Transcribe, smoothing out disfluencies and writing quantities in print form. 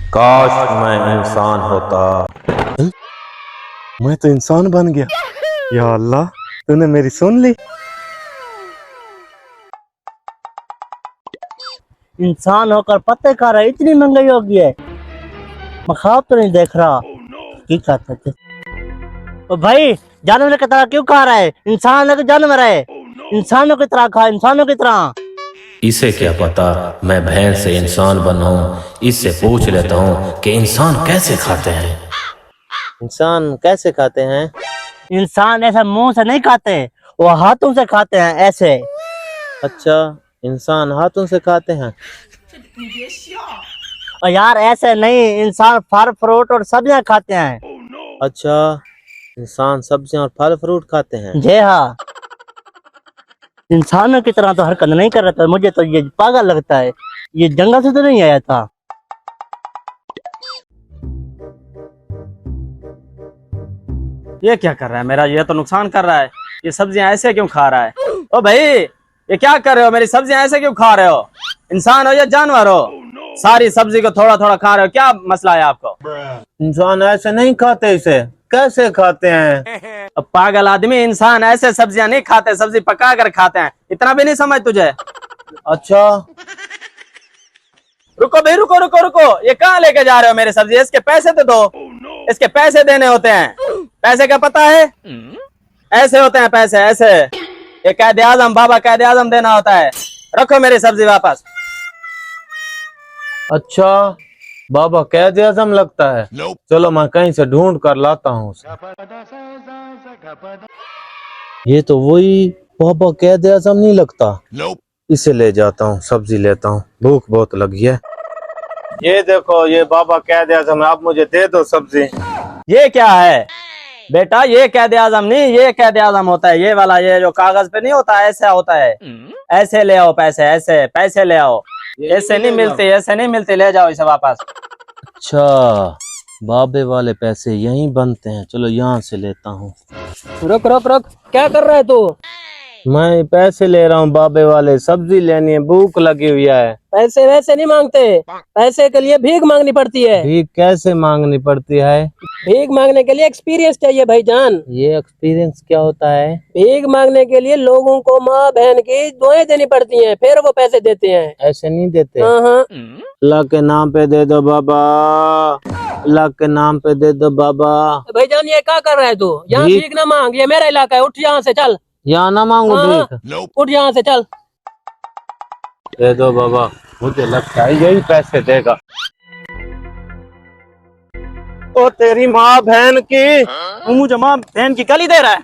काश मैं इंसान होता। मैं तो इंसान बन गया। या अल्लाह, तूने मेरी सुन ली। इंसान होकर पत्ते खा रहा है, इतनी महंगाई हो गई है। मैं ख्वाब तो नहीं देख रहा। की खाते थे ओ भाई, जानवर की तरह क्यों खा रहा है? इंसान है कि जानवर है? इंसानों की तरह खा, इंसानों की तरह। इसे क्या पता मैं भैंस से इंसान बना हूँ। इससे पूछ लेता हूँ कि इंसान कैसे खाते हैं। इंसान कैसे खाते हैं? इंसान ऐसा मुंह से नहीं खाते, वो हाथों से खाते हैं, ऐसे। अच्छा, इंसान हाथों से खाते हैं। और यार ऐसे नहीं, इंसान फल फ्रूट और सब्जियां खाते हैं। अच्छा, इंसान सब्जियां और फल फ्रूट खाते हैं। जी हाँ। इंसानों की तरह तो हरकत नहीं कर रहा था, मुझे तो ये पागल लगता है। ये जंगल से तो नहीं आया था। ये क्या कर रहा है मेरा? ये तो नुकसान कर रहा है। ये सब्जियां ऐसे क्यों खा रहा है? ओ भाई, ये क्या कर रहे हो? मेरी सब्जियां ऐसे क्यों खा रहे हो? इंसान हो या जानवर हो? सारी सब्जी को थोड़ा थोड़ा खा रहे हो, क्या मसला है आपको? इंसान ऐसे नहीं खाते, इसे कैसे खाते हैं? अब पागल आदमी, इंसान ऐसे सब्जियां नहीं खाते, सब्जी पका कर खाते हैं। इतना भी नहीं समझ तुझे? अच्छा, रुको भाई, रुको रुको रुको, ये कहाँ लेके जा रहे हो मेरी सब्जी? इसके पैसे तो दो। इसके पैसे देने होते हैं। पैसे का पता है? ऐसे होते हैं पैसे, ऐसे। ये कैद आजम, बाबा कैद आजम देना होता है। रखो मेरी सब्जी वापस। अच्छा, बाबा कैद आजम लगता है। चलो मैं कहीं से ढूंढ कर लाता हूँ उसे। ये तो वही बाबा कैद आजम नहीं लगता। इसे ले जाता हूँ, सब्जी लेता हूँ, भूख बहुत लगी है। ये देखो, ये बाबा कैद आजम है, आप मुझे दे दो सब्जी। ये क्या है बेटा? ये कैद आजम नहीं, ये कैद आजम होता है, ये वाला, ये जो कागज पे नहीं होता, ऐसा होता है। ऐसे ले आओ पैसे, ऐसे पैसे ले आओ। ऐसे नहीं मिलते, ऐसे नहीं मिलते, ले जाओ इसे वापस। अच्छा, बाबे वाले पैसे यहीं बनते हैं, चलो यहाँ से लेता हूँ। रुक रुक रुक, क्या कर रहा है तू? मैं पैसे ले रहा हूँ बाबे वाले, सब्जी लेनी है, भूख लगी हुई है। पैसे वैसे नहीं मांगते, पैसे के लिए भीख मांगनी पड़ती है। भीख कैसे मांगनी पड़ती है? भीख मांगने के लिए एक्सपीरियंस चाहिए भाईजान। ये एक्सपीरियंस क्या होता है? भीख मांगने के लिए लोगों को माँ बहन की दुआएं देनी पड़ती हैं, फिर वो पैसे देते हैं। ऐसे नहीं देते। हाँ हाँ। अल्लाह के नाम पे दे दो बाबा, अल्लाह के नाम पे दे दो बाबा। भाईजान ये क्या कर रहा है तू? यहाँ भीख? भीख ना मांग, ये मेरा इलाका है, उठ यहाँ से चल। यहाँ ना मांगू हाँ, भीख? उठ यहाँ से चल। दे दो बाबा, मुझे लगता है यही पैसे देगा। ओ तेरी माँ बहन की। मुझे माँ बहन की गाली दे रहा है।